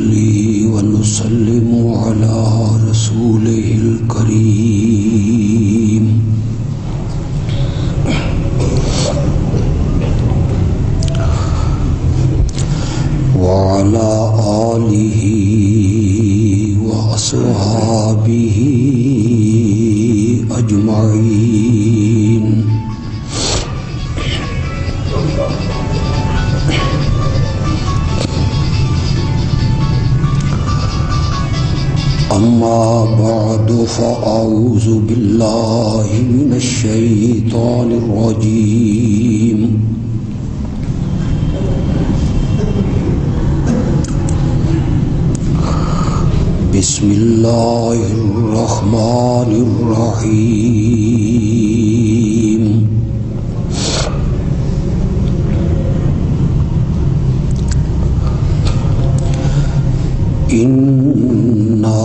ونسلم على رسوله الكريم وعلى آله وأصحابه أجمعين. أما بعد فأعوذ بالله من الشيطان الرجيم. بسم الله الرحمن الرحيم. إنا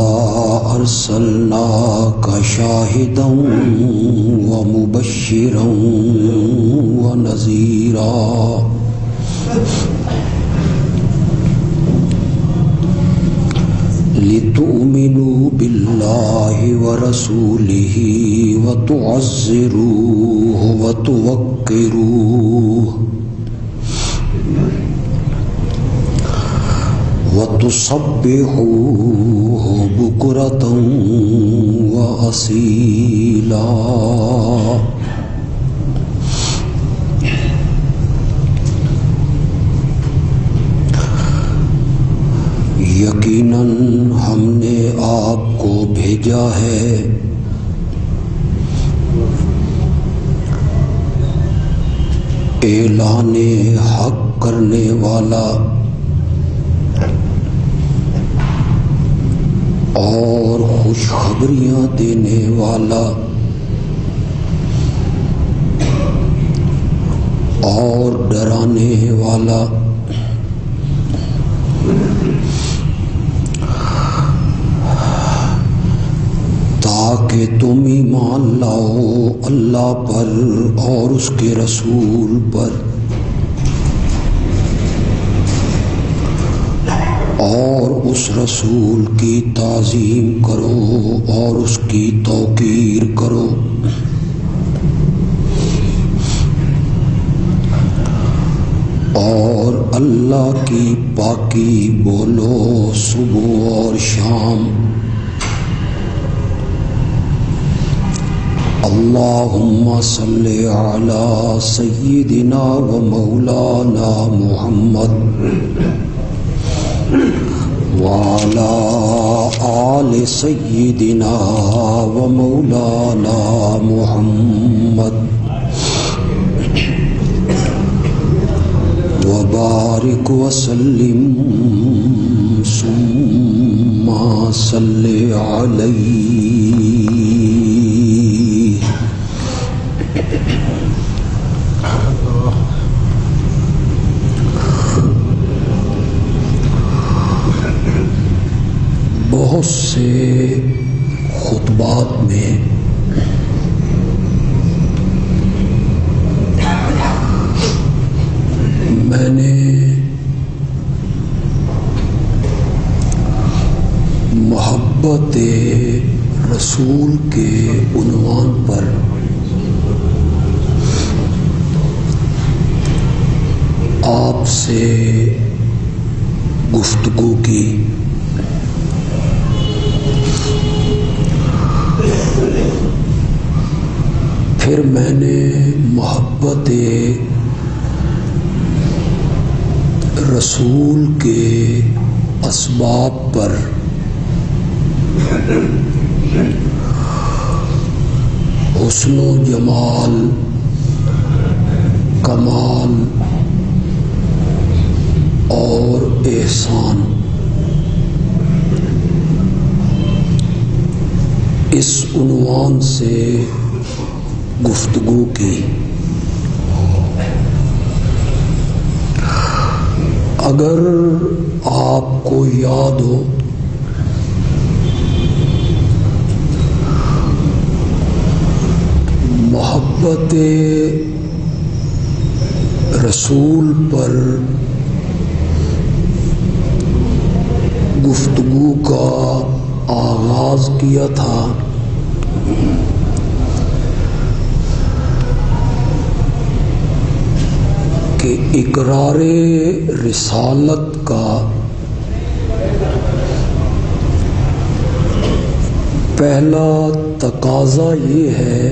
أرسلناك شاهدا ومبشرا ونذيرا لتؤمنوا بالله ورسوله وتعزروه وتوقروه وتصبحوه بكرة وأصيلا. یقیناً ہم نے آپ کو بھیجا ہے اعلان حق کرنے والا اور خوشخبریاں دینے والا اور ڈرانے والا، تاکہ تم ایمان لاؤ اللہ پر اور اس کے رسول پر اور اس رسول کی تعظیم کرو اور اس کی توقیر کرو. اور اللہ کی پاکی بولو صبح اور شام. اللہم صلی علی سیدنا و مولانا محمد وعلى آل سيدنا ومولانا محمد وبارك وسلم ثم صل عليه. بہت سے خطبات میں میں نے محبت رسول کے عنوان پر آپ سے گفتگو کی. پھر میں نے محبت رسول کے اسباب پر حسن و جمال، کمال اور احسان، اس عنوان سے گفتگو کی. اگر آپ کو یاد ہو محبت رسول پر گفتگو کا آغاز کیا تھا کہ اقرار رسالت کا پہلا تقاضا یہ ہے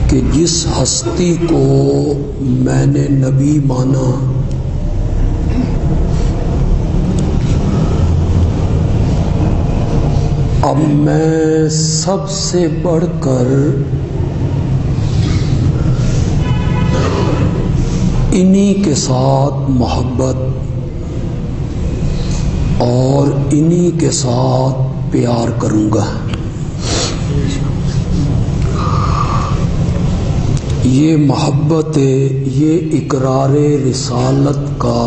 کہ جس ہستی کو میں نے نبی مانا اب میں سب سے بڑھ کر انہی کے ساتھ محبت اور انہی کے ساتھ پیار کروں گا۔ یہ محبت یہ اقرار رسالت کا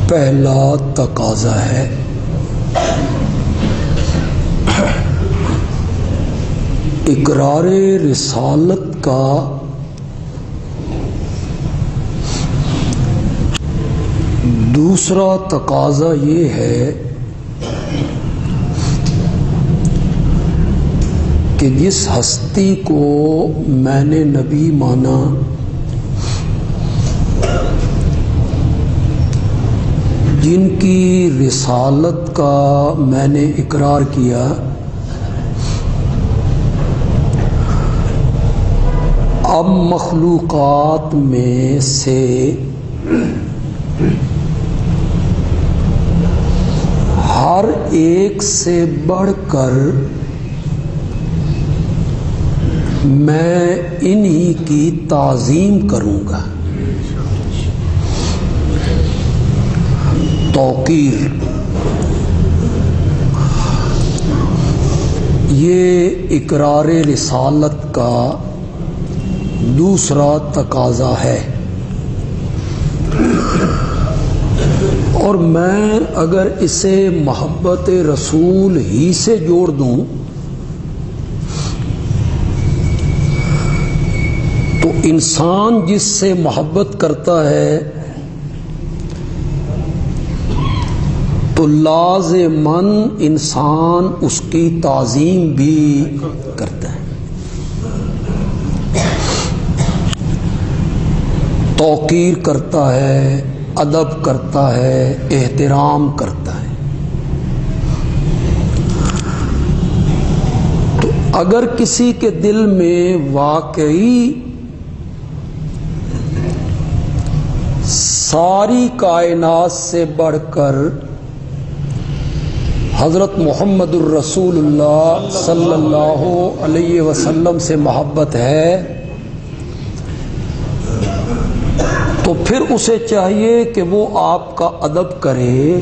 پہلا تقاضا ہے۔ اقرار رسالت کا دوسرا تقاضا یہ ہے کہ جس ہستی کو میں نے نبی مانا جن کی رسالت کا میں نے اقرار کیا اب مخلوقات میں سے ہر ایک سے بڑھ کر میں انہی کی تعظیم کروں گا۔ توقیر یہ اقرار رسالت کا دوسرا تقاضا ہے، اور میں اگر اسے محبت رسول ہی سے جوڑ دوں تو انسان جس سے محبت کرتا ہے تو لازماً انسان اس کی تعظیم بھی کرتا ہے، توقیر کرتا ہے، ادب کرتا ہے، احترام کرتا ہے۔ تو اگر کسی کے دل میں واقعی ساری کائنات سے بڑھ کر حضرت محمد الرسول اللہ صلی اللہ علیہ وسلم سے محبت ہے تو پھر اسے چاہیے کہ وہ آپ کا ادب کرے،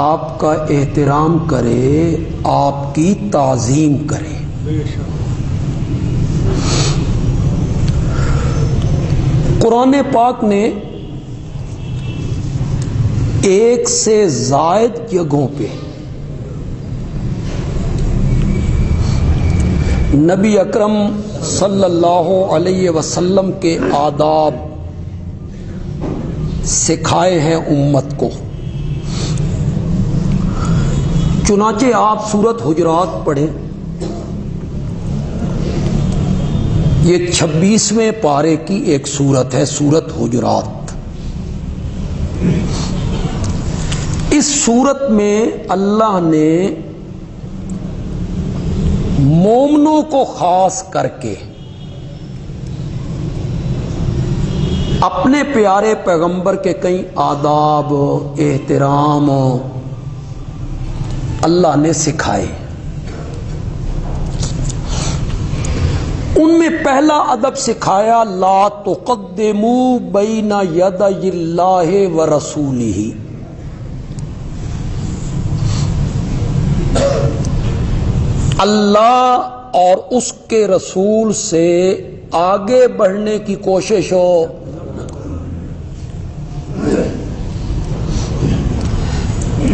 آپ کا احترام کرے، آپ کی تعظیم کرے۔ قرآن پاک نے ایک سے زائد جگہوں پہ نبی اکرم صلی اللہ علیہ وسلم کے آداب سکھائے ہیں امت کو۔ چنانچہ آپ سورۃ حجرات پڑھیں، یہ 26ویں پارے کی ایک سورت ہے، سورۃ حجرات۔ اس سورت میں اللہ نے مومنوں کو خاص کر کے اپنے پیارے پیغمبر کے کئی آداب، احترام اللہ نے سکھائے۔ ان میں پہلا ادب سکھایا لا تقدموا بین یدی اللہ ورسولہ، اللہ اور اس کے رسول سے آگے بڑھنے کی کوشش ہو،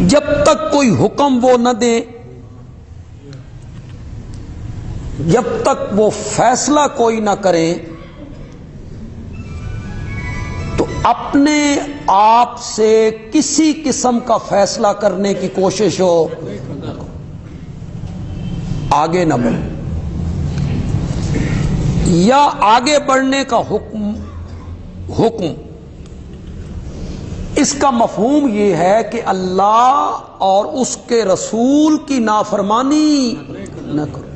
جب تک کوئی حکم وہ نہ دیں، جب تک وہ فیصلہ کوئی نہ کریں اپنے آپ سے کسی قسم کا فیصلہ کرنے کی کوشش ہو، آگے نہ بڑھ، یا آگے بڑھنے کا حکم اس کا مفہوم یہ ہے کہ اللہ اور اس کے رسول کی نافرمانی نہ کرو،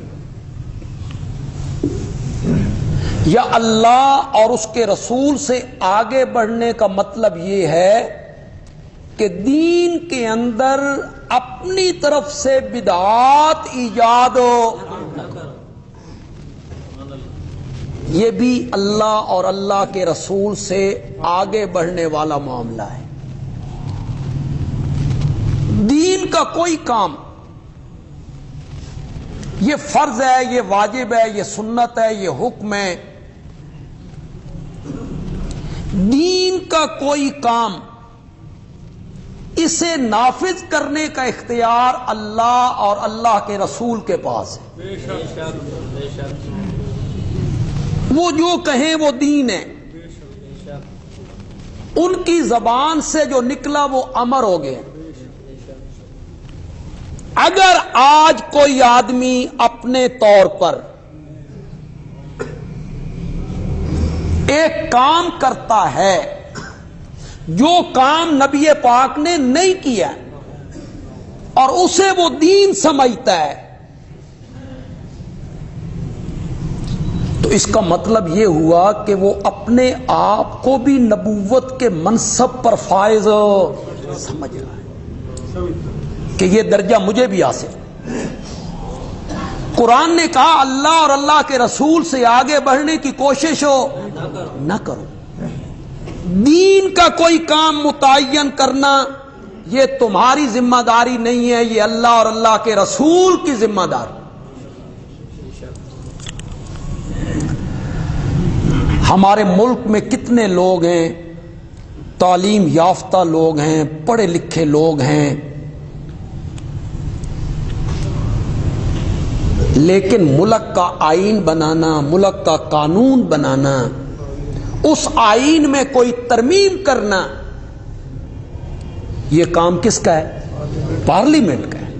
یا اللہ اور اس کے رسول سے آگے بڑھنے کا مطلب یہ ہے کہ دین کے اندر اپنی طرف سے بدعات ایجاد نہ کرو۔ یہ بھی اللہ اور اللہ کے رسول سے آگے بڑھنے والا معاملہ ہے۔ دین کا کوئی کام، یہ فرض ہے، یہ واجب ہے، یہ سنت ہے، یہ حکم ہے، دین کا کوئی کام اسے نافذ کرنے کا اختیار اللہ اور اللہ کے رسول کے پاس ہے۔ وہ جو کہیں وہ دین ہے، ان کی زبان سے جو نکلا وہ امر ہو گیا۔ اگر آج کوئی آدمی اپنے طور پر ایک کام کرتا ہے جو کام نبی پاک نے نہیں کیا اور اسے وہ دین سمجھتا ہے، تو اس کا مطلب یہ ہوا کہ وہ اپنے آپ کو بھی نبوت کے منصب پر فائز سمجھ رہا ہے کہ یہ درجہ مجھے بھی حاصل۔ قرآن نے کہا اللہ اور اللہ کے رسول سے آگے بڑھنے کی کوشش ہو نہ کرو۔ دین کا کوئی کام متعین کرنا یہ تمہاری ذمہ داری نہیں ہے، یہ اللہ اور اللہ کے رسول کی ذمہ داری۔ ہمارے ملک میں کتنے لوگ ہیں، تعلیم یافتہ لوگ ہیں، پڑھے لکھے لوگ ہیں، لیکن ملک کا آئین بنانا، ملک کا قانون بنانا، اس آئین میں کوئی ترمیم کرنا، یہ کام کس کا ہے؟ پارلیمنٹ کا ہے۔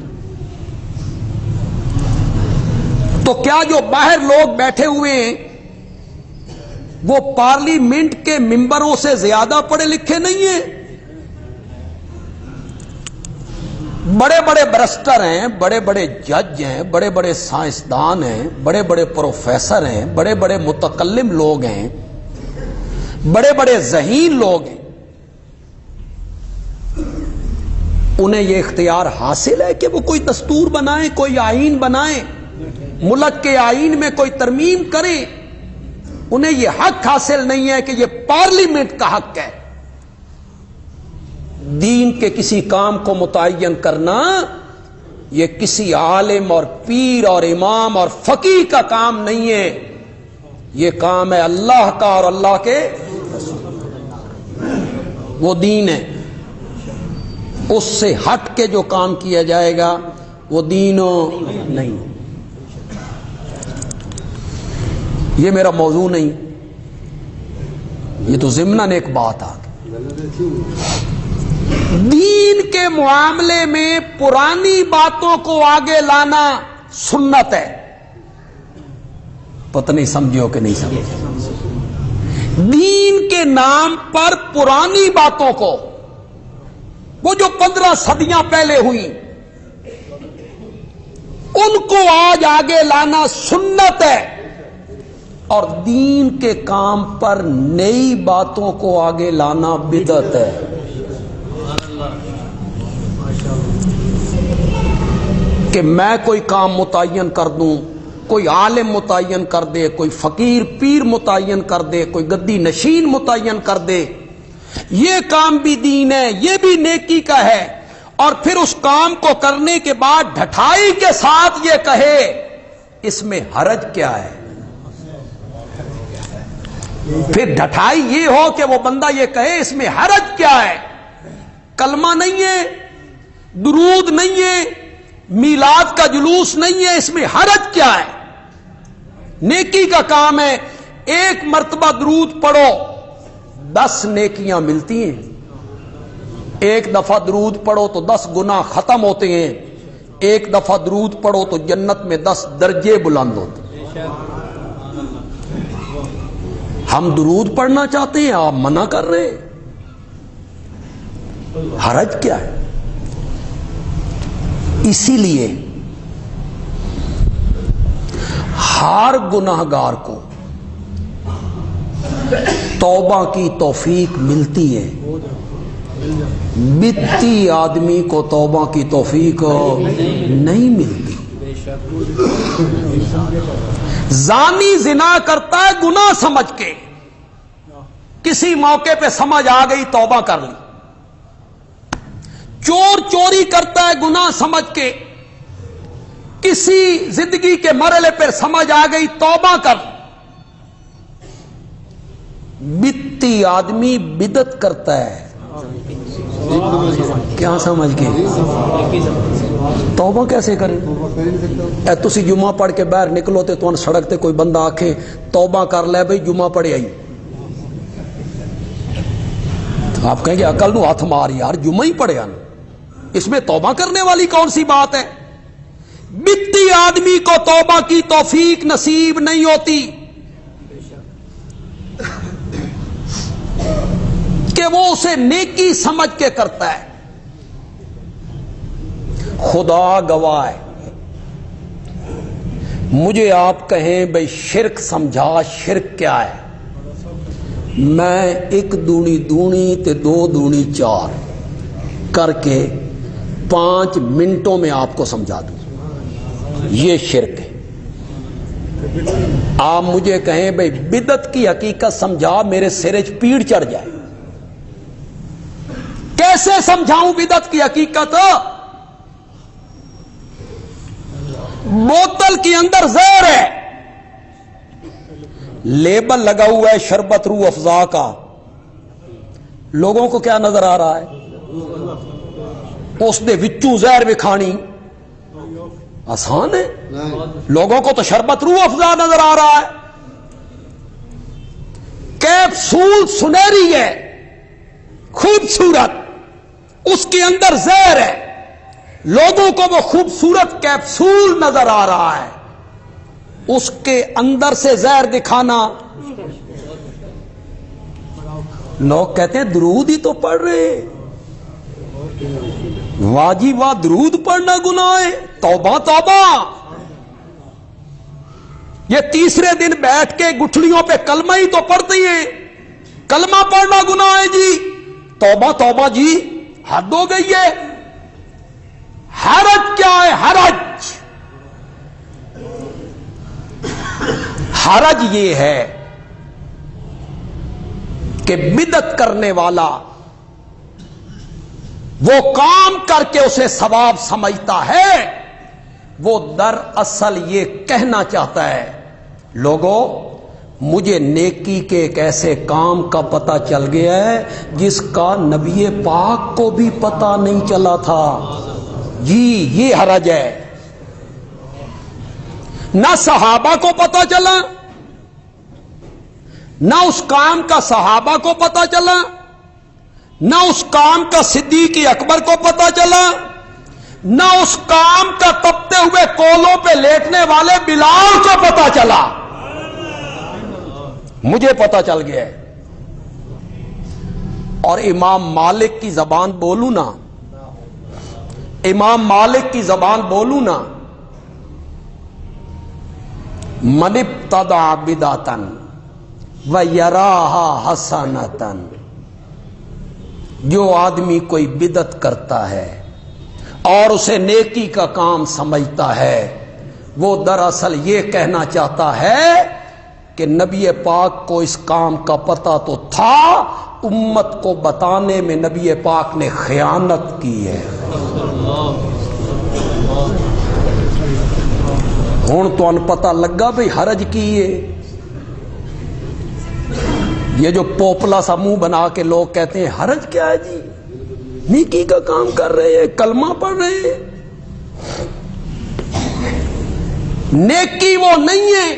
تو کیا جو باہر لوگ بیٹھے ہوئے ہیں وہ پارلیمنٹ کے ممبروں سے زیادہ پڑھے لکھے نہیں ہیں؟ بڑے بڑے برسٹر ہیں، بڑے بڑے جج ہیں، بڑے بڑے سائنسدان ہیں، بڑے بڑے پروفیسر ہیں، بڑے بڑے متکلم لوگ ہیں، بڑے بڑے ذہین لوگ ہیں۔ انہیں یہ اختیار حاصل ہے کہ وہ کوئی دستور بنائیں، کوئی آئین بنائیں، ملک کے آئین میں کوئی ترمیم کریں۔ انہیں یہ حق حاصل نہیں ہے کہ یہ پارلیمنٹ کا حق ہے۔ دین کے کسی کام کو متعین کرنا یہ کسی عالم اور پیر اور امام اور فقیہ کا کام نہیں ہے، یہ کام ہے اللہ کا اور اللہ کے وہ دین ہے۔ اس سے ہٹ کے جو کام کیا جائے گا وہ دین نہیں۔ یہ میرا موضوع نہیں، یہ تو ضمناً ایک بات آ گئی۔ دین کے معاملے میں پرانی باتوں کو آگے لانا سنت ہے۔ پتہ نہیں سمجھو کہ نہیں سمجھو۔ دین کے نام پر پرانی باتوں کو، وہ جو 15 صدیاں پہلے ہوئی، ان کو آج آگے لانا سنت ہے، اور دین کے کام پر نئی باتوں کو آگے لانا بدعت ہے۔ کہ میں کوئی کام متعین کر دوں، کوئی عالم متعین کر دے، کوئی فقیر پیر متعین کر دے، کوئی گدی نشین متعین کر دے، یہ کام بھی دین ہے، یہ بھی نیکی کا ہے، اور پھر اس کام کو کرنے کے بعد ڈھٹائی کے ساتھ یہ کہے اس میں حرج کیا ہے؟ پھر ڈھٹائی یہ ہو کہ وہ بندہ یہ کہے اس میں حرج کیا ہے؟ کلمہ نہیں ہے، درود نہیں ہے، میلاد کا جلوس نہیں ہے، اس میں حرج کیا ہے؟ نیکی کا کام ہے، ایک مرتبہ درود پڑھو، 10 نیکیاں ملتی ہیں. ایک دفعہ درود پڑھو تو 10 گناہ ختم ہوتے ہیں. ایک دفعہ درود پڑھو تو جنت میں 10 درجے بلند ہوتے ہیں. ہم درود پڑھنا چاہتے ہیں, آپ منع کر رہے ہیں. حرج کیا ہے؟ اسی لیے ہر گناہگار کو توبہ کی توفیق ملتی ہے, بدتی آدمی کو توبہ کی توفیق نہیں ملتی. زانی زنا کرتا ہے گناہ سمجھ کے, کسی موقع پہ سمجھ آ گئی توبہ کر لی. چور چوری کرتا ہے گناہ سمجھ کے, کسی زندگی کے مرحلے پر سمجھ آ گئی توبہ کر. بدتی آدمی بدعت کرتا ہے, کیا سمجھ کے توبہ کیسے کریں؟ اے تسی جمعہ پڑھ کے باہر نکلو تے تو سڑک تے کوئی بندہ آکھے توبہ کر لے بھئی جمعہ پڑھے آئی, آپ کہیں گے عقل نو ہاتھ مار یار, جمعہ ہی پڑھے آنا, اس میں توبہ کرنے والی کون سی بات ہے؟ بدتی آدمی کو توبہ کی توفیق نصیب نہیں ہوتی کہ وہ اسے نیکی سمجھ کے کرتا ہے. خدا گواہ ہے, مجھے آپ کہیں بھئی شرک سمجھا, شرک کیا ہے, میں 1 دونی دونی تے 2 دونی 4 کر کے 5 منٹوں میں آپ کو سمجھا دوں. یہ شرک ہے. آپ مجھے کہیں بھئی بدعت کی حقیقت سمجھا, میرے سرج پیڑ چڑھ جائے. کیسے سمجھاؤں بدعت کی حقیقت؟ بوتل کے اندر زہر ہے, لیبل لگا ہوا ہے شربت روح افزا کا, لوگوں کو کیا نظر آ رہا ہے؟ اس دے وچوں زہر بھی کھانی آسان ہے. لوگوں کو تو شربت روح افزا نظر آ رہا ہے. کیپسول سنہری ہے, خوبصورت, اس کے اندر زہر ہے, لوگوں کو وہ خوبصورت کیپسول نظر آ رہا ہے, اس کے اندر سے زہر دکھانا. لوگ کہتے ہیں درود ہی تو پڑھ رہے, واجب واہ درود پڑھنا گناہ ہے, توبہ توبہ. یہ تیسرے دن بیٹھ کے گٹھلیوں پہ کلمہ ہی تو پڑھتی ہیں, کلمہ پڑھنا گناہ ہے جی, توبہ توبہ جی, حد ہو گئی ہے. حرج کیا ہے؟ حرج حرج یہ ہے کہ بدعت کرنے والا وہ کام کر کے اسے ثواب سمجھتا ہے, وہ دراصل یہ کہنا چاہتا ہے لوگوں مجھے نیکی کے ایک ایسے کام کا پتہ چل گیا ہے جس کا نبی پاک کو بھی پتہ نہیں چلا تھا. جی یہ حرج ہے. نہ صحابہ کو پتہ چلا, نہ اس کام کا صحابہ کو پتہ چلا, نہ اس کام کا صدیق اکبر کو پتہ چلا, نہ اس کام کا تپتے ہوئے کولوں پہ لیٹنے والے بلال کو پتہ چلا. مجھے پتہ چل گیا ہے. اور امام مالک کی زبان بولوں نا, امام مالک کی زبان بولوں نا, من ابتدع بدعۃ ویراھا حسنۃ, جو آدمی کوئی بدعت کرتا ہے اور اسے نیکی کا کام سمجھتا ہے, وہ دراصل یہ کہنا چاہتا ہے کہ نبی پاک کو اس کام کا پتہ تو تھا, امت کو بتانے میں نبی پاک نے خیانت کی ہے. ہوں تو ان پتہ لگا بھئی حرج کی ہے. یہ جو پوپلا سا منہ بنا کے لوگ کہتے ہیں حرج کیا ہے جی, نیکی کا کام کر رہے ہیں, کلمہ پڑھ رہے ہیں. نیکی وہ نہیں ہے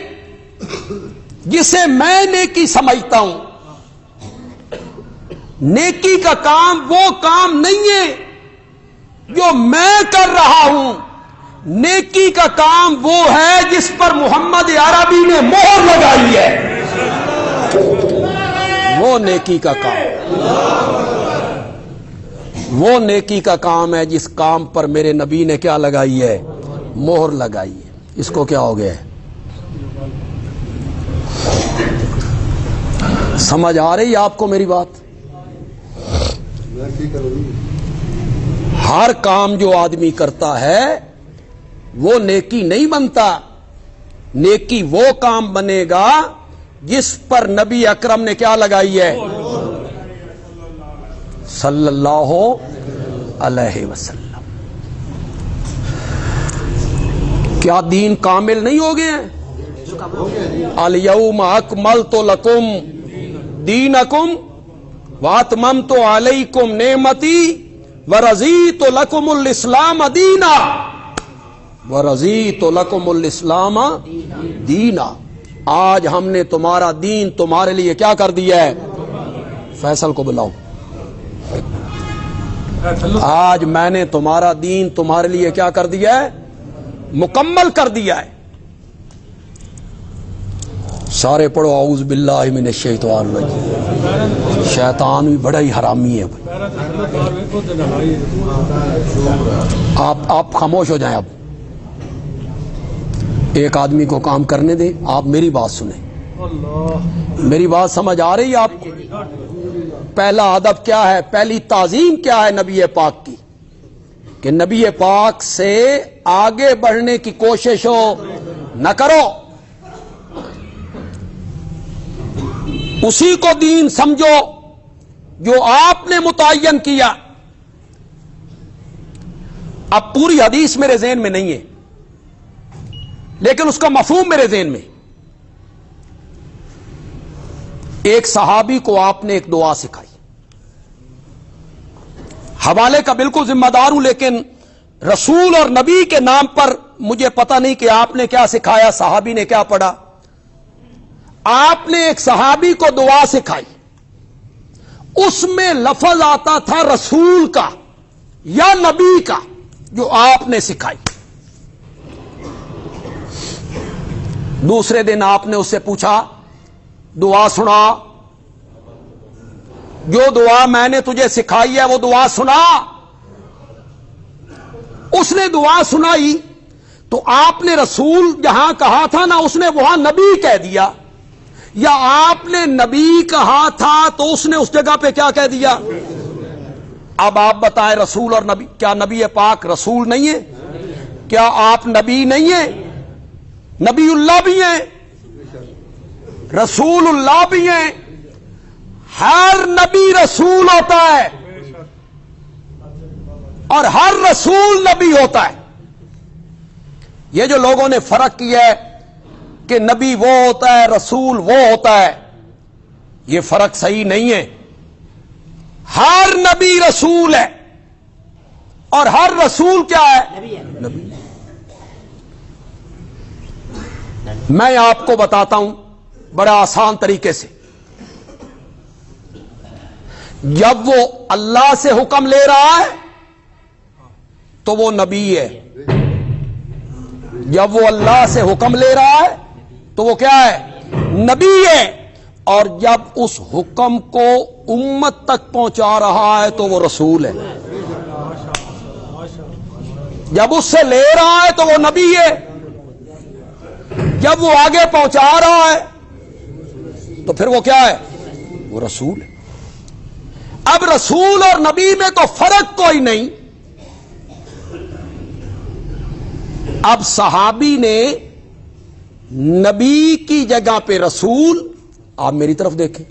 جسے میں نیکی سمجھتا ہوں. نیکی کا کام وہ کام نہیں ہے جو میں کر رہا ہوں، نیکی کا کام وہ ہے جس پر محمد عربی نے مہر لگائی ہے، وہ نیکی کا کام، وہ نیکی کا کام ہے جس کام پر میرے نبی نے کیا لگائی ہے؟ مہر لگائی ہے۔ اس کو کیا ہو گیا ہے؟ سمجھ آ رہی ہے آپ کو میری بات؟ ہر کام جو آدمی کرتا ہے وہ نیکی نہیں بنتا، نیکی وہ کام بنے گا جس پر نبی اکرم نے کیا لگائی ہے؟ صلی اللہ علیہ وسلم۔ کیا دین کامل نہیں ہو گئے ہیں؟ الیوم اکملت لکم دینکم واتممت علیکم نعمتی ورضیت لکم الاسلام دینا، ورضیت لکم الاسلام دینا۔ آج ہم نے تمہارا دین تمہارے لیے کیا کر دیا ہے؟ فیصل کو بلاؤ۔ آج میں نے تمہارا دین تمہارے لیے کیا کر دیا ہے؟ مکمل کر دیا ہے۔ سارے پڑھو اعوذ باللہ من الشیطان الرجیم۔ شیطان بھی بڑا ہی حرامی ہے بھائی۔ آپ خاموش ہو جائیں۔ اب ایک آدمی کو کام کرنے دیں، آپ میری بات سنیں، میری بات سمجھ آ رہی ہے آپ کو؟ پہلا ادب کیا ہے؟ پہلی تعظیم کیا ہے نبی پاک کی؟ کہ نبی پاک سے آگے بڑھنے کی کوشش ہو نہ کرو، اسی کو دین سمجھو جو آپ نے متعین کیا۔ اب پوری حدیث میرے ذہن میں نہیں ہے لیکن اس کا مفہوم میرے ذہن میں۔ ایک صحابی کو آپ نے ایک دعا سکھائی، حوالے کا بالکل ذمہ دار ہوں لیکن رسول اور نبی کے نام پر مجھے پتہ نہیں کہ آپ نے کیا سکھایا، صحابی نے کیا پڑھا۔ آپ نے ایک صحابی کو دعا سکھائی، اس میں لفظ آتا تھا رسول کا یا نبی کا جو آپ نے سکھائی۔ دوسرے دن آپ نے اس سے پوچھا دعا سنا، جو دعا میں نے تجھے سکھائی ہے وہ دعا سنا۔ اس نے دعا سنائی تو آپ نے رسول جہاں کہا تھا نا اس نے وہاں نبی کہہ دیا، یا آپ نے نبی کہا تھا تو اس نے اس جگہ پہ کیا کہہ دیا؟ اب آپ بتائیں رسول اور نبی، کیا نبی پاک رسول نہیں ہے؟ کیا آپ نبی نہیں ہیں؟ نبی اللہ بھی ہیں، رسول اللہ بھی ہیں، ہر نبی رسول ہوتا ہے اور ہر رسول نبی ہوتا ہے۔ یہ جو لوگوں نے فرق کیا ہے کہ نبی وہ ہوتا ہے رسول وہ ہوتا ہے، یہ فرق صحیح نہیں ہے۔ ہر نبی رسول ہے اور ہر رسول کیا ہے؟ نبی۔ میں آپ کو بتاتا ہوں بڑا آسان طریقے سے، جب وہ اللہ سے حکم لے رہا ہے تو وہ نبی ہے، جب وہ اللہ سے حکم لے رہا ہے تو وہ کیا ہے؟ نبی ہے، اور جب اس حکم کو امت تک پہنچا رہا ہے تو وہ رسول ہے۔ جب اس سے لے رہا ہے تو وہ نبی ہے، جب وہ آگے پہنچا رہا ہے تو پھر وہ کیا ہے؟ وہ رسول ہے۔ اب رسول اور نبی میں تو فرق کوئی نہیں۔ اب صحابی نے نبی کی جگہ پہ رسول، آپ میری طرف دیکھیں،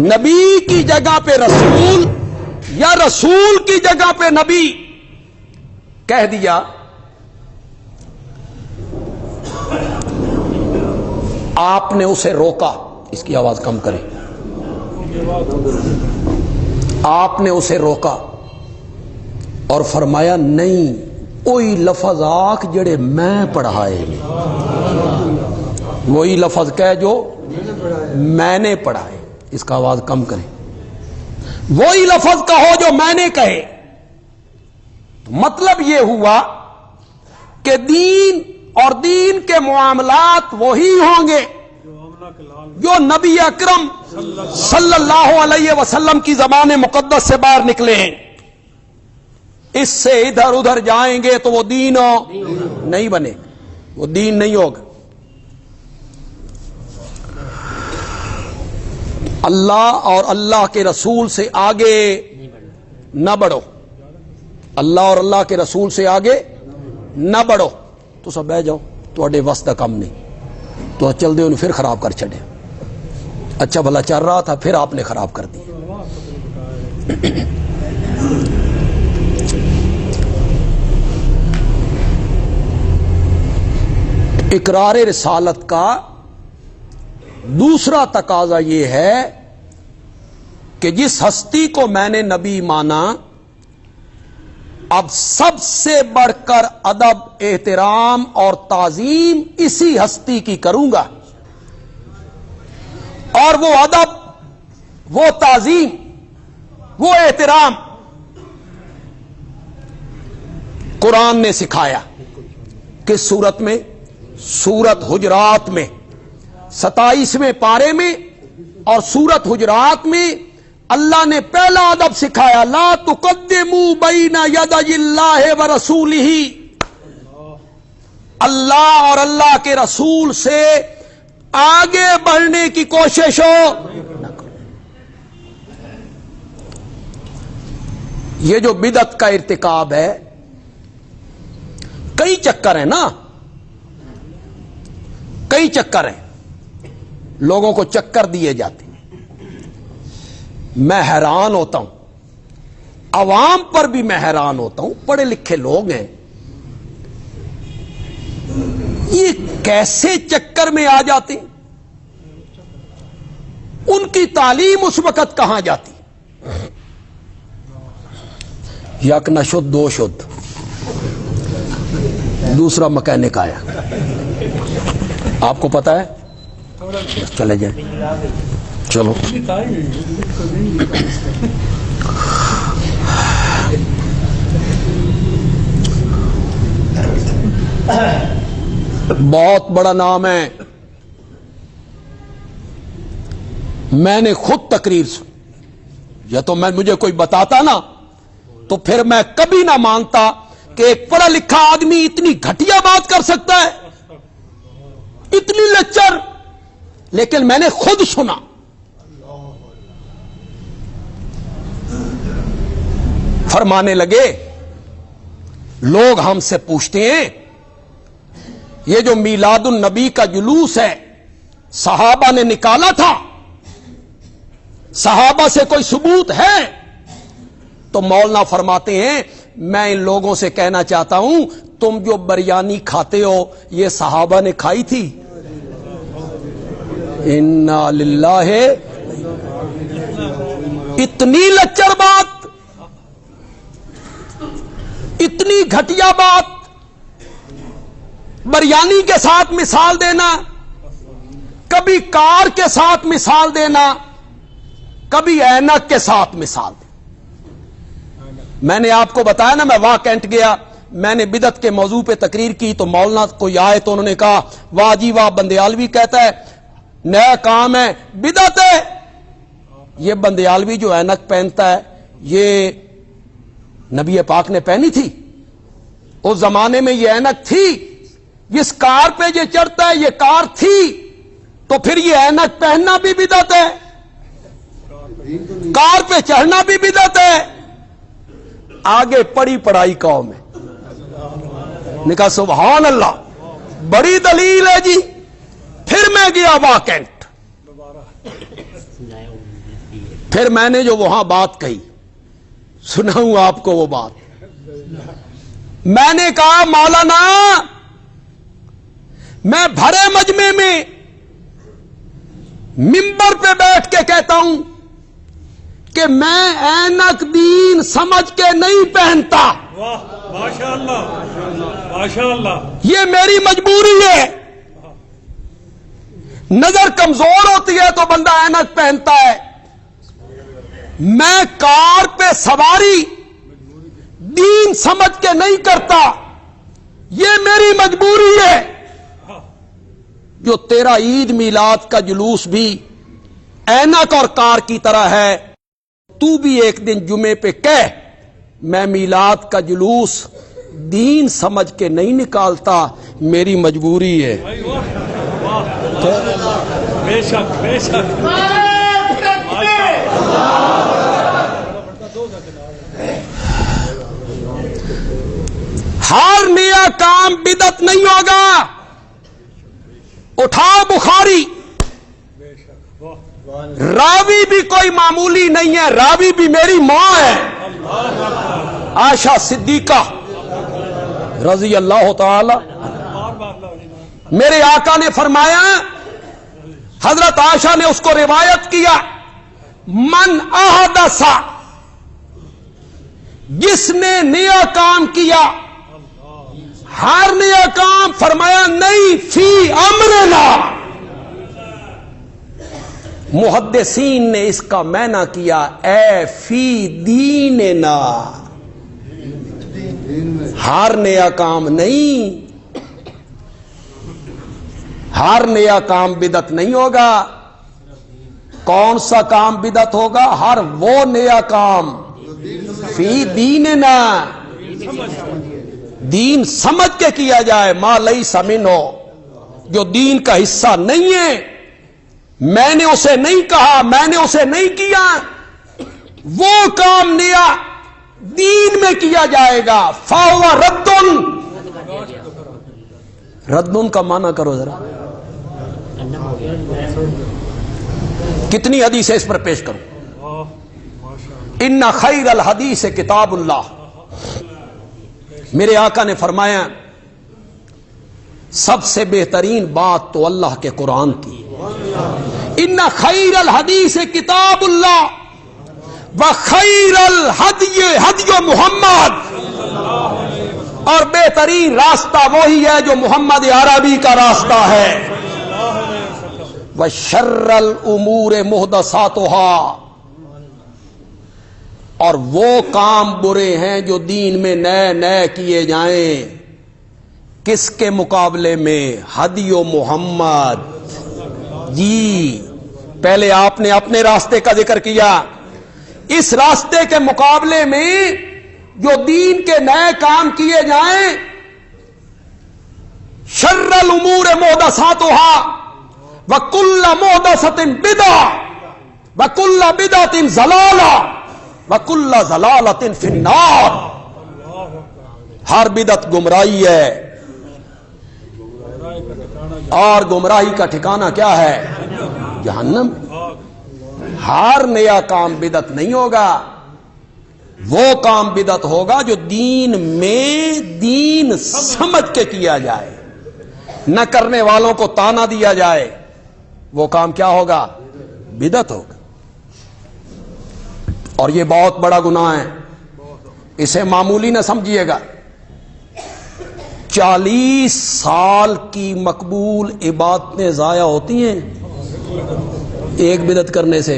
نبی کی جگہ پہ رسول یا رسول کی جگہ پہ نبی کہہ دیا۔ آپ نے اسے روکا، اس کی آواز کم کریں، آپ نے اسے روکا اور فرمایا نہیں، کوئی لفظ آکھ جڑے میں پڑھائے، وہی لفظ کہہ جو میں نے پڑھائے۔ اس کا آواز کم کریں, وہی لفظ کہو جو میں نے کہے. تو مطلب یہ ہوا کہ دین اور دین کے معاملات وہی ہوں گے جو نبی اکرم صلی اللہ علیہ وسلم کی زبان مقدس سے باہر نکلے ہیں. اس سے ادھر ادھر جائیں گے تو وہ دین نہیں بنے, وہ دین نہیں ہوگا. اللہ اور اللہ کے رسول سے آگے نہ بڑھو, اللہ اور اللہ کے رسول سے آگے نہ بڑھو. تو سب بہ جاؤ, تھوڑے وس کا کم نہیں, تو چل دے انہوں پھر خراب کر چھڑے. اچھا بھلا چل رہا تھا, پھر آپ نے خراب کر دیا. اقرار رسالت کا دوسرا تقاضا یہ ہے کہ جس ہستی کو میں نے نبی مانا, اب سب سے بڑھ کر ادب, احترام اور تعظیم اسی ہستی کی کروں گا. اور وہ ادب, وہ تعظیم, وہ احترام قرآن نے سکھایا. کس صورت میں؟ سورت حجرات میں 27ویں پارے میں اور سورت حجرات میں اللہ نے پہلا ادب سکھایا, لا تقدموا بین یدی اللہ ورسولہ. اللہ اور اللہ کے رسول سے آگے بڑھنے کی کوشش ہو. یہ جو بدعت کا ارتکاب ہے, کئی چکر ہیں نا, کئی چکر ہیں, لوگوں کو چکر دیے جاتے ہیں. میں حیران ہوتا ہوں, عوام پر بھی میں حیران ہوتا ہوں. پڑھے لکھے لوگ ہیں, یہ کیسے چکر میں آ جاتے ہیں؟ ان کی تعلیم اس وقت کہاں جاتی؟ یک نہ شد دو شد, دوسرا مکینک آیا, آپ کو پتا ہے, چلے جائیں. چلو بہت بڑا نام ہے. میں نے خود تقریر سن, یا تو مجھے کوئی بتاتا نا تو پھر میں کبھی نہ مانتا کہ ایک پڑھا لکھا آدمی اتنی گھٹیا بات کر سکتا ہے, اتنی لچر. لیکن میں نے خود سنا. فرمانے لگے, لوگ ہم سے پوچھتے ہیں یہ جو میلاد النبی کا جلوس ہے صحابہ نے نکالا تھا, صحابہ سے کوئی ثبوت ہے؟ تو مولانا فرماتے ہیں, میں ان لوگوں سے کہنا چاہتا ہوں, تم جو بریانی کھاتے ہو یہ صحابہ نے کھائی تھی. انا للہ. اتنی لچر بات, اتنی گھٹیا بات, بریانی کے ساتھ مثال دینا, کبھی کار کے ساتھ مثال دینا, کبھی اینک کے ساتھ مثال دینا. میں نے آپ کو بتایا نا, میں وہاں کینٹ گیا, میں نے بدعت کے موضوع پہ تقریر کی تو مولانا کوئی آئے تو انہوں نے کہا, واہ جی واہ, بندیالوی کہتا ہے نیا کام ہے, بدعت ہے. یہ بندیالوی جو اینک پہنتا ہے یہ نبی پاک نے پہنی تھی؟ اس زمانے میں یہ اینک تھی؟ جس کار پہ یہ چڑھتا ہے یہ کار تھی؟ تو پھر یہ اینک پہننا بھی بدعت ہے, کار پہ چڑھنا بھی بدعت ہے. آگے پڑھی پڑھائی قوم ہے, نے کہا سبحان اللہ, بڑی دلیل ہے جی. پھر میں گیا واکنٹ, پھر میں نے جو وہاں بات کہی سناؤں آپ کو وہ بات. میں نے کہا مولانا, میں بھرے مجمع میں منبر پہ بیٹھ کے کہتا ہوں کہ میں اینک دین سمجھ کے نہیں پہنتا. ماشاء اللہ, ماشاء اللہ. یہ میری مجبوری ہے. نظر کمزور ہوتی ہے تو بندہ اینک پہنتا ہے. میں کار پہ سواری دین سمجھ کے نہیں کرتا، یہ میری مجبوری ہے. جو تیرا عید میلاد کا جلوس بھی اینک اور کار کی طرح ہے، تو بھی ایک دن جمعے پہ کہہ میں میلاد کا جلوس دین سمجھ کے نہیں نکالتا، میری مجبوری ہے. بے شک بے شک. ہر نیا کام بدعت نہیں ہوگا. اٹھا بخاری، راوی بھی کوئی معمولی نہیں ہے، راوی بھی میری ماں ہے عائشہ صدیقہ رضی اللہ تعالی. میرے آقا نے فرمایا، حضرت عائشہ نے اس کو روایت کیا، من احدث، جس نے نیا کام کیا. ہر نیا کام فرمایا نہیں، فی امرنا. محدثین نے اس کا معنی کیا اے فی دیننا. ہر نیا کام نہیں، ہر نیا کام بدعت نہیں ہوگا. کون سا کام بدعت ہوگا؟ ہر وہ نیا کام فی دیننا، دین سمجھ کے کیا جائے. ما لیس منہ، جو دین کا حصہ نہیں ہے، میں نے اسے نہیں کہا، میں نے اسے نہیں کیا، وہ کام نیا دین میں کیا جائے گا. فَهُوَ رَدٌّ. ردن کا معنی کرو ذرا. کتنی حدیث ہے اس پر پیش کروں. ان خیر الحدیث کتاب اللہ. میرے آقا نے فرمایا سب سے بہترین بات تو اللہ کے قرآن کی. ان خیر الحدیث کتاب اللہ وخیر الہدی ہدی محمد. اور بہترین راستہ وہی ہے جو محمد عربی کا راستہ ہے. وشر الامور محدثاتها، اور وہ کام برے ہیں جو دین میں نئے نئے کیے جائیں. کس کے مقابلے میں؟ ہدی و محمد. جی پہلے آپ نے اپنے راستے کا ذکر کیا، اس راستے کے مقابلے میں جو دین کے نئے کام کیے جائیں. شر الامور محدثاتها وکل محدثۃ بدعہ وکل بدعۃ ضلالہ وکل ضلالۃ فی النار. ہر بدعت گمراہی ہے، اور گمراہی کا ٹھکانہ کیا ہے؟ جہنم. ہر نیا کام بدعت نہیں ہوگا، وہ کام بدعت ہوگا جو دین میں دین سمجھ کے کیا جائے، نہ کرنے والوں کو تانا دیا جائے. وہ کام کیا ہوگا؟ بدعت ہوگا. اور یہ بہت بڑا گناہ ہے، اسے معمولی نہ سمجھیے گا. 40 سال کی مقبول عبادتیں ضائع ہوتی ہیں ایک بدعت کرنے سے.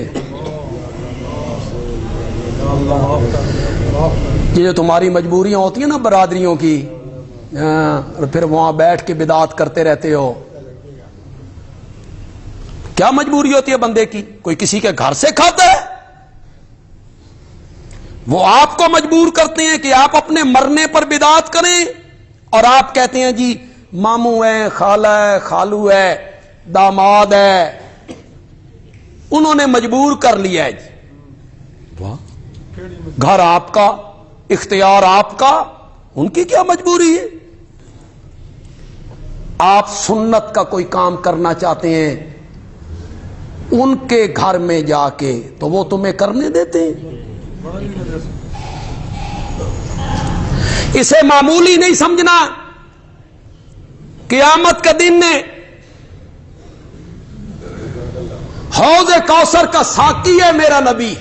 یہ جو تمہاری مجبوریاں ہوتی ہیں نا برادریوں کی، اور پھر وہاں بیٹھ کے بدعت کرتے رہتے ہو. کیا مجبوری ہوتی ہے بندے کی؟ کوئی کسی کے گھر سے کھاتا ہے، وہ آپ کو مجبور کرتے ہیں کہ آپ اپنے مرنے پر بدعت کریں، اور آپ کہتے ہیں جی ماموں ہے، خالہ ہے، خالو ہے، داماد ہے، انہوں نے مجبور کر لیا ہے. جی گھر آپ کا، اختیار آپ کا، ان کی کیا مجبوری ہے؟ آپ سنت کا کوئی کام کرنا چاہتے ہیں ان کے گھر میں جا کے، تو وہ تمہیں کرنے دیتے ہیں. اسے معمولی نہیں سمجھنا. قیامت کے دن میں حوض کوثر کا ساقی ہے میرا نبی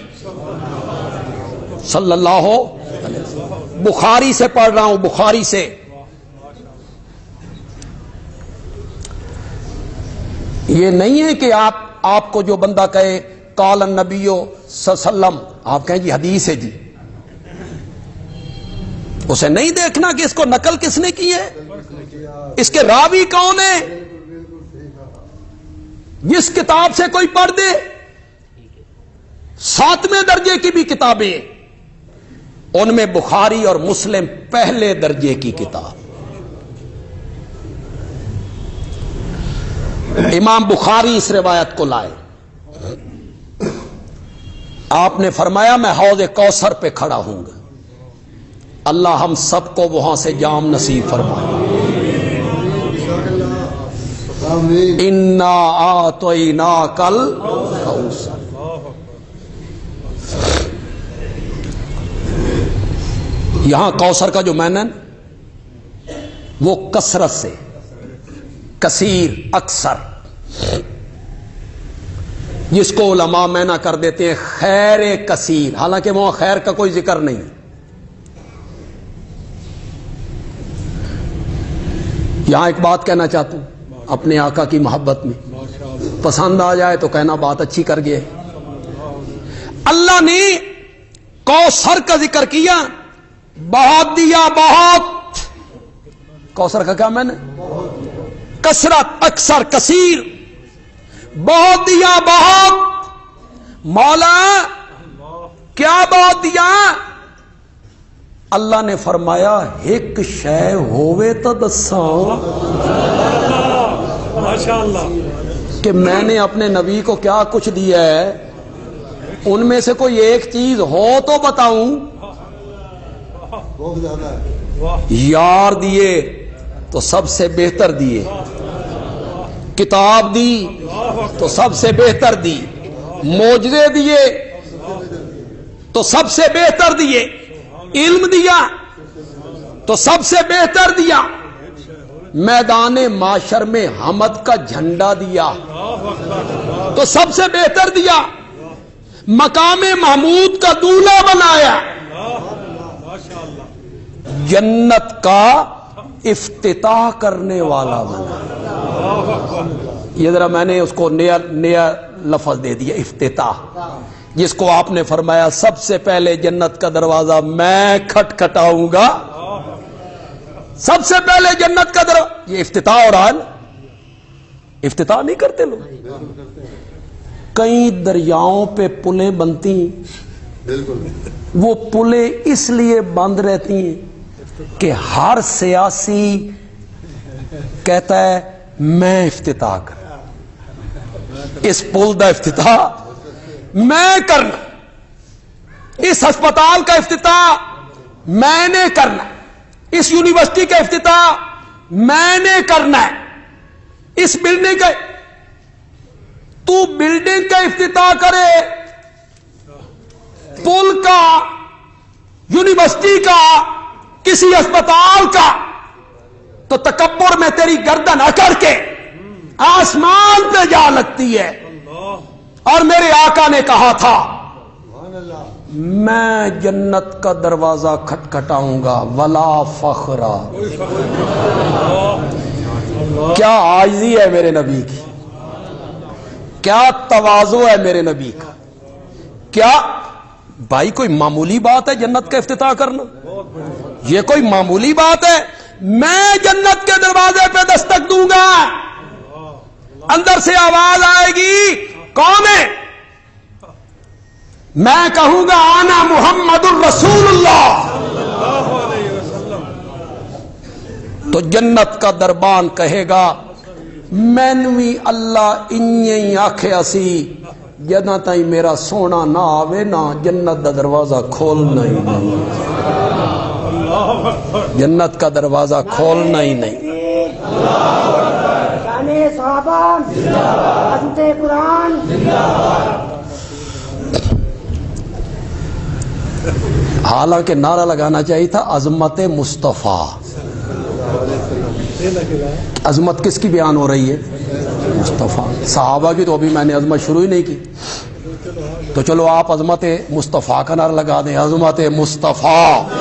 صلی اللہ علیہ وسلم. بخاری سے پڑھ رہا ہوں، بخاری سے. یہ نہیں ہے کہ آپ کو جو بندہ کہے قال النبی صلی اللہ علیہ وسلم، آپ کہیں جی حدیث ہے جی، اسے نہیں دیکھنا کہ اس کو نقل کس نے کی ہے، اس کے راوی کون ہے۔ جس کتاب سے کوئی پڑھ دے، 7ویں درجے کی بھی کتابیں، ان میں بخاری اور مسلم پہلے درجے کی کتاب۔ امام بخاری اس روایت کو لائے، آپ نے فرمایا میں حوض کوثر پہ کھڑا ہوں گا، اللہ ہم سب کو وہاں سے جام نصیب فرمائے۔ انا اعطیناک الکوثر۔ یہاں کوثر کا جو معنی وہ کثرت سے، کثیر، اکثر، جس کو علماء معنی کر دیتے ہیں خیر کثیر، حالانکہ وہاں خیر کا کوئی ذکر نہیں۔ یہاں ایک بات کہنا چاہتا ہوں اپنے آقا کی محبت میں، پسند آ جائے تو کہنا بات اچھی کر گئے۔ اللہ نے کوثر کا ذکر کیا، بہت دیا، بہت۔ کوثر کا کیا معنی؟ کثرت، اکثر، کثیر، بہت دیا، بہت۔ مولا کیا بہت دیا؟ اللہ نے فرمایا ایک شے ہووے تو دساں، ماشاءاللہ، کہ میں نے اپنے نبی کو کیا کچھ دیا ہے، ان میں سے کوئی ایک چیز ہو تو بتاؤں۔ یار دیے تو سب سے بہتر دیے، کتاب دی تو سب سے بہتر دی، معجزے دیے تو سب سے بہتر دیے، علم دیا تو سب سے بہتر دیا، میدان معاشر میں حمد کا جھنڈا دیا تو سب سے بہتر دیا، مقام محمود کا دولہا بنایا، جنت کا افتتاح کرنے والا بنا۔ یہ ذرا میں نے اس کو نیا لفظ دے دیا، افتتاح، جس کو آپ نے فرمایا سب سے پہلے جنت کا دروازہ میں کھٹکھٹاؤں گا، سب سے پہلے جنت کا دروازہ۔ یہ افتتاح ہو رہا ہے نا، افتتاح نہیں کرتے لوگ۔ کئی دریاؤں پہ پلیں بنتی ہیں، وہ پلیں اس لیے بند رہتی ہیں کہ ہر سیاسی کہتا ہے میں افتتاح کرنا، اس پل دا افتتاح میں کرنا، اس ہسپتال کا افتتاح میں نے کرنا، اس یونیورسٹی کا افتتاح میں نے کرنا ہے، اس بلڈنگ کا۔ تو بلڈنگ کا افتتاح کرے، پل کا، یونیورسٹی کا، کسی اسپتال کا، تو تکبر میں تیری گردن اکڑ کے آسمان پہ جا لگتی ہے۔ اور میرے آقا نے کہا تھا میں جنت کا دروازہ کھٹکھٹاؤں گا، ولا فخرا۔ کیا عاجزی ہے میرے نبی کی، کیا تواضع ہے میرے نبی کا، کیا بھائی کوئی معمولی بات ہے جنت کا افتتاح کرنا؟ یہ کوئی معمولی بات ہے؟ میں جنت کے دروازے پہ دستک دوں گا، اندر سے آواز آئے گی کون ہے؟ میں کہوں گا آنا محمد الرسول اللہ، تو جنت کا دربان کہے گا مینوں بھی اللہ انہی آکھیا سی جداں تائیں میرا سونا نہ آوے نا جنت دا دروازہ کھولنا ہی نہیں، جنت کا دروازہ کھولنا ہی نہیں۔ صحابہ عظمت قرآن، حالانکہ نعرہ لگانا چاہیے تھا عظمت مصطفیٰ۔ عظمت کس کی بیان ہو رہی ہے؟ مصطفیٰ۔ صحابہ کی تو ابھی میں نے عظمت شروع ہی نہیں کی، تو چلو آپ عظمت مصطفیٰ کا نعرہ لگا دیں، عظمت مصطفیٰ۔ مصطفیٰ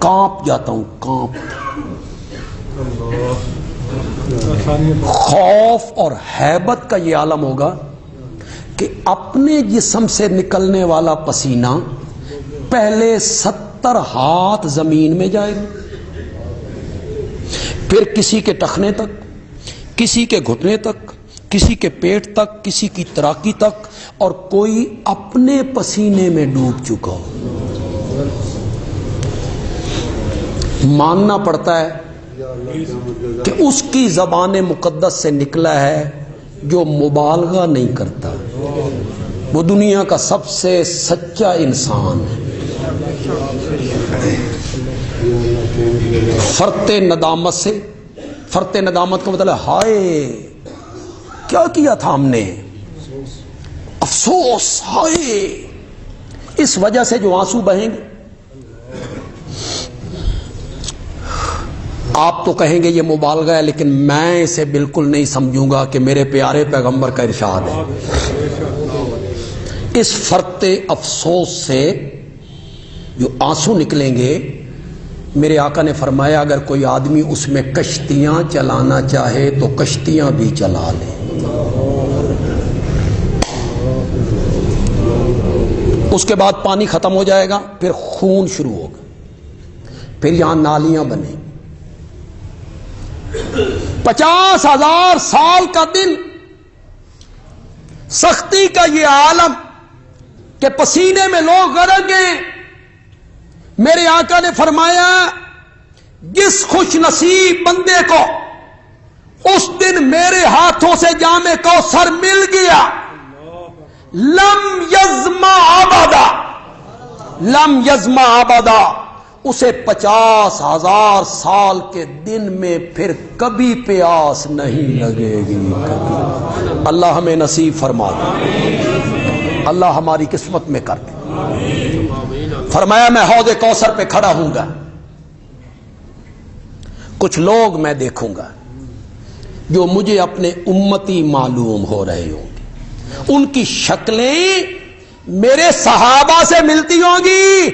کانپ جاتا ہوں، کانپ۔ خوف اور ہیبت کا یہ عالم ہوگا کہ اپنے جسم سے نکلنے والا پسینہ پہلے 70 ہاتھ زمین میں جائے گا، پھر کسی کے ٹخنے تک، کسی کے گھٹنے تک، کسی کے پیٹ تک، کسی کی تراکی تک، اور کوئی اپنے پسینے میں ڈوب چکا ہو۔ ماننا پڑتا ہے کہ اس کی زبان مقدس سے نکلا ہے جو مبالغہ نہیں کرتا، وہ دنیا کا سب سے سچا انسان ہے۔ فرط ندامت سے، فرط ندامت کا مطلب ہائے کیا کیا تھا ہم نے، افسوس، ہائے، اس وجہ سے جو آنسو بہیں گے۔ آپ تو کہیں گے یہ مبالغہ ہے، لیکن میں اسے بالکل نہیں سمجھوں گا کہ میرے پیارے پیغمبر کا ارشاد ہے۔ اس فرط افسوس سے جو آنسو نکلیں گے، میرے آقا نے فرمایا اگر کوئی آدمی اس میں کشتیاں چلانا چاہے تو کشتیاں بھی چلا لے۔ اس کے بعد پانی ختم ہو جائے گا، پھر خون شروع ہوگا، پھر یہاں نالیاں بنیں۔ 50,000 سال کا دن، سختی کا یہ عالم کہ پسینے میں لوگ غرق گئے۔ میرے آقا نے فرمایا جس خوش نصیب بندے کو اس دن میرے ہاتھوں سے جام کوثر مل گیا، لم یظما ابدا، لم یظما ابدا، اسے 50,000 سال کے دن میں پھر کبھی پیاس نہیں لگے گی، کبھی۔ اللہ ہمیں نصیب فرما دے، اللہ ہماری قسمت میں کر دے۔ فرمایا میں حوض کوثر پہ کھڑا ہوں گا، کچھ لوگ میں دیکھوں گا جو مجھے اپنے امتی معلوم ہو رہے ہوں گے، ان کی شکلیں میرے صحابہ سے ملتی ہوں گی۔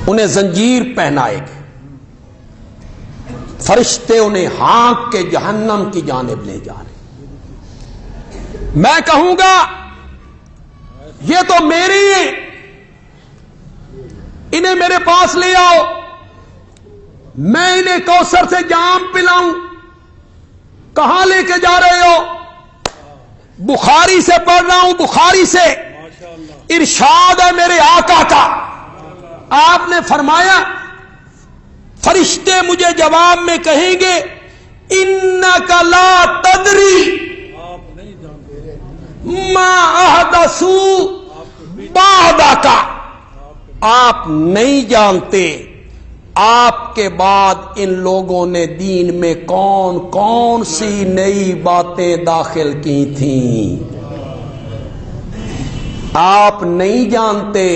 انہیں زنجیر پہنائے گے، فرشتے انہیں ہانک کے جہنم کی جانب لے جانے۔ میں کہوں گا یہ تو میری ہیں، انہیں میرے پاس لے آؤ، میں انہیں کوثر سے جام پلاؤں۔ کہاں لے کے جا رہے ہو؟ بخاری سے پڑھ رہا ہوں، بخاری سے ارشاد ہے میرے آقا کا۔ آپ نے فرمایا فرشتے مجھے جواب میں کہیں گے انک لا تدری ما احدثوا بعدک، آپ نہیں جانتے آپ کے بعد ان لوگوں نے دین میں کون کون سی نئی باتیں داخل کی تھیں، آپ نہیں جانتے۔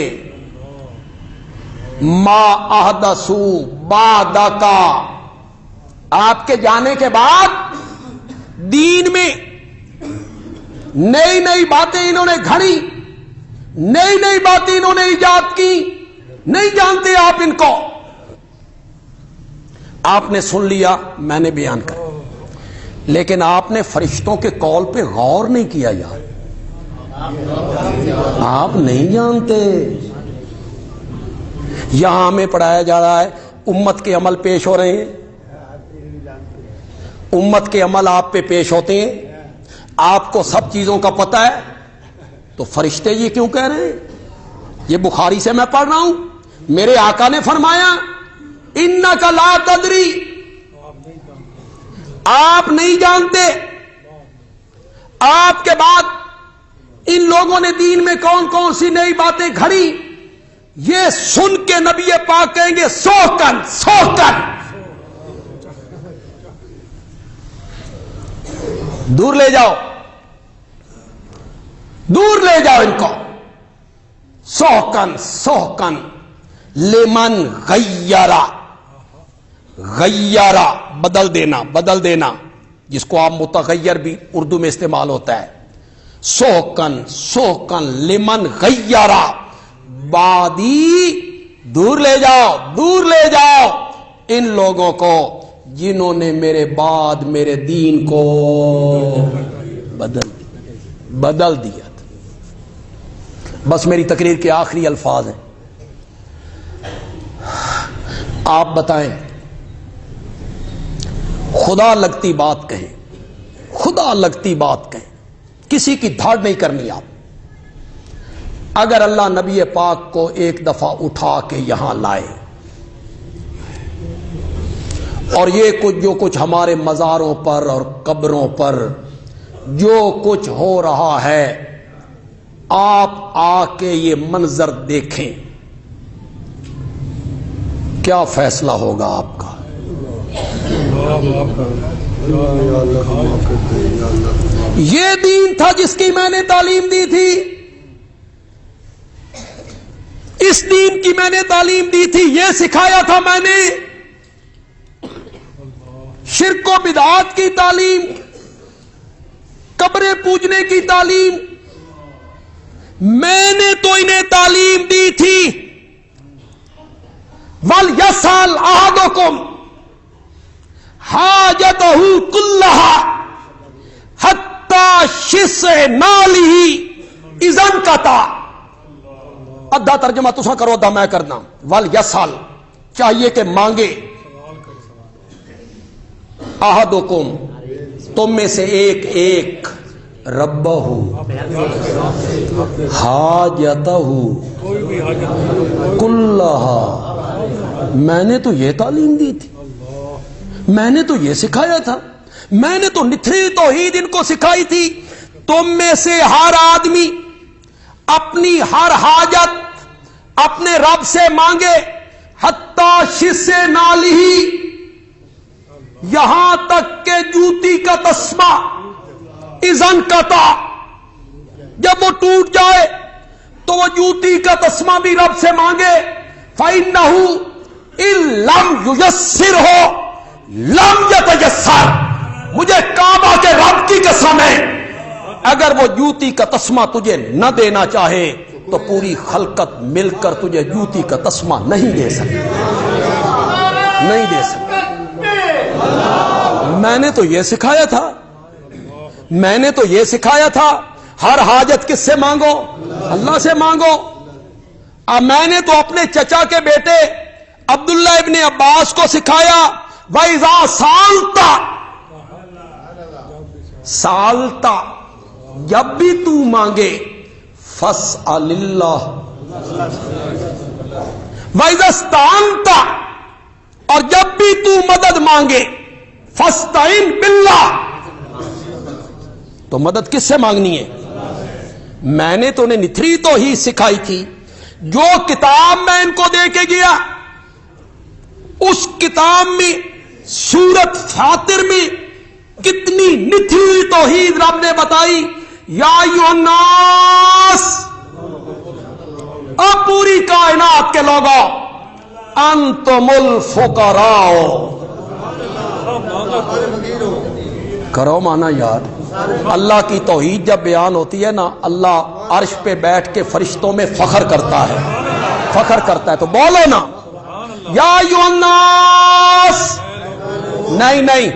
ما احدثوا بعدک، آپ کے جانے کے بعد دین میں نئی نئی باتیں انہوں نے گھڑی، نئی نئی باتیں انہوں نے ایجاد کی، نہیں جانتے آپ ان کو۔ آپ نے سن لیا، میں نے بیان کر، لیکن آپ نے فرشتوں کے قول پہ غور نہیں کیا یار، آپ نہیں جانتے۔ یہاں ہمیں پڑھایا جا رہا ہے امت کے عمل پیش ہو رہے ہیں، امت کے عمل آپ پہ پیش ہوتے ہیں، آپ کو سب چیزوں کا پتہ ہے، تو فرشتے یہ کیوں کہہ رہے ہیں؟ یہ بخاری سے میں پڑھ رہا ہوں، میرے آقا نے فرمایا انک لا تدری، آپ نہیں جانتے آپ کے بعد ان لوگوں نے دین میں کون کون سی نئی باتیں گھڑی۔ یہ سن کے نبی پاک کہیں گے سوکن سوکن، دور لے جاؤ، دور لے جاؤ ان کو۔ سوکن سوکن لمن غیرہ، غیرہ بدل دینا، بدل دینا، جس کو آپ متغیر بھی اردو میں استعمال ہوتا ہے۔ سوکن لمن غیرہ، بادی دور لے جاؤ ان لوگوں کو جنہوں نے میرے بعد میرے دین کو بدل دیا تھا۔ بس میری تقریر کے آخری الفاظ ہیں، آپ بتائیں، خدا لگتی بات کہیں، کسی کی دھاڑ نہیں کرنی آپ۔ اگر اللہ نبی پاک کو ایک دفعہ اٹھا کے یہاں لائے اور یہ جو کچھ ہمارے مزاروں پر اور قبروں پر جو کچھ ہو رہا ہے، آپ آ کے یہ منظر دیکھیں، کیا فیصلہ ہوگا آپ کا؟ یہ دین تھا جس کی میں نے تعلیم دی تھی، اس دین کی میں نے تعلیم دی تھی، یہ سکھایا تھا میں نے، شرک و بدعات کی تعلیم، قبریں پوجنے کی تعلیم میں نے تو انہیں تعلیم دی تھی۔ وَلْيَسْأَلْ أَحَدُكُمْ حَاجَتَهُ كُلَّهَا حَتَّى شِسْعَ نَالِهِ إِذَا انْقَطَعَ۔ ادھا ترجمہ تساں کرو، ادھا میں کرنا۔ وَلْيَسْأَلْ چاہیے کہ مانگے، احدکم تم میں سے ایک ربہ حاجتہ کلہا۔ میں نے تو یہ تعلیم دی تھی، میں نے تو یہ سکھایا تھا، میں نے تو نتھری توحید ان کو سکھائی تھی۔ تم میں سے ہر آدمی اپنی ہر حاجت اپنے رب سے مانگے، حتی شس نالہ، یہاں تک کہ جوتی کا تسمہ اذن قطع، جب وہ ٹوٹ جائے تو وہ جوتی کا تسمہ بھی رب سے مانگے۔ فَإِنَّهُ إِن لَمْ يُيَسِّرْهُ لَمْ يَتَيَسَّرْ۔ مجھے کعبہ کے رب کی قسم ہے، اگر وہ جوتی کا تسمہ تجھے نہ دینا چاہے تو پوری خلقت مل کر تجھے جوتی کا تسمہ نہیں دے سکتی، نہیں دے سکتی۔ میں نے تو یہ سکھایا تھا، میں نے تو یہ سکھایا تھا، ہر حاجت کس سے مانگو؟ اللہ سے مانگو۔ اب میں نے تو اپنے چچا کے بیٹے عبداللہ ابن عباس کو سکھایا، وَإِذَا سَأَلْتَ جب بھی تو مانگے، فَاسْأَلِ اللَّهَ، وَإِذَا اسْتَعَنْتَ اور جب بھی تو مدد مانگے، فَاسْتَعِنْ بِاللَّهِ تو مدد کس سے مانگنی ہے؟ میں نے تو انہیں نتھری توحید سکھائی تھی، جو کتاب میں ان کو دے کے گیا اس کتاب میں سورت فاطر میں کتنی نتھری توحید رب نے بتائی۔ یا ایھا الناس، اب پوری کائنات کے لوگوں، انتم الفقراء، کرو مانا یار۔ اللہ کی توحید جب بیان ہوتی ہے نا، اللہ عرش پہ بیٹھ کے فرشتوں میں فخر کرتا ہے، تو بولو نا یا ایھا الناس، نہیں،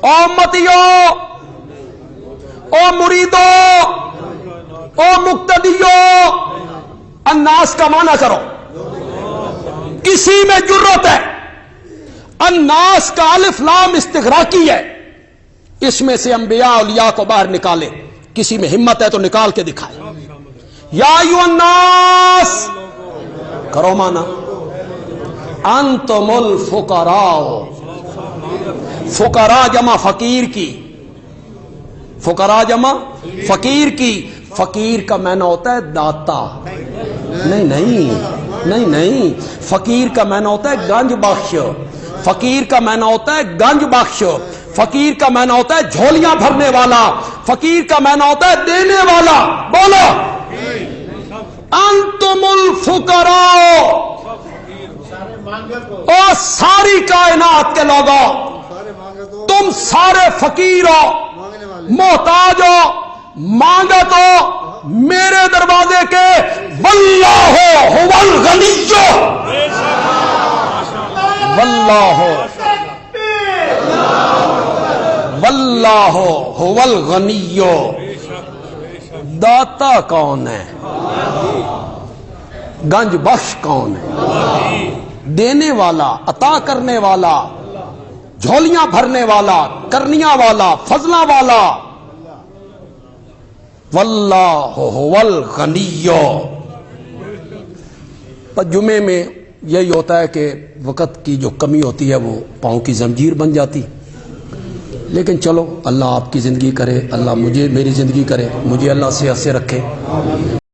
او امتیو، او مریدو، او مقتدیو، الناس کا معنی کرو، کسی میں جرت ہے، الناس کا الف لام استغراقی ہے، اس میں سے انبیاء اولیاء کو باہر نکالے، کسی میں ہمت ہے تو نکال کے دکھائے۔ یا ایھا الناس، کرو مانا، انتم الفقراء، فقراء جمع فقیر کی، فقراء جمع فقیر کی، فقیر کا معنی ہوتا ہے داتا، نہیں، فقیر کا معنی ہوتا ہے گنج بخش، فقیر کا معنی ہوتا ہے گنج بخش، فقیر کا معنی ہوتا ہے جھولیاں بھرنے والا، فقیر کا معنی ہوتا ہے دینے والا۔ بولو انتم الفقراء، اور ساری کائنات کے لوگوں، تم سارے فقیر ہو، محتاج ہو، مانگا تو میرے دروازے کے واللہ هو الغنی واللہ هو الغنی داتا کون ہے گنج بخش کون ہے دینے والا عطا کرنے والا جھولیاں بھرنے والا کرنیاں والا فضلہ والا واللہ هو الغنی پر جمعے میں یہی ہوتا ہے کہ وقت کی جو کمی ہوتی ہے وہ پاؤں کی زنجیر بن جاتی لیکن چلو اللہ آپ کی زندگی کرے اللہ مجھے میری زندگی کرے مجھے اللہ صحت سے رکھے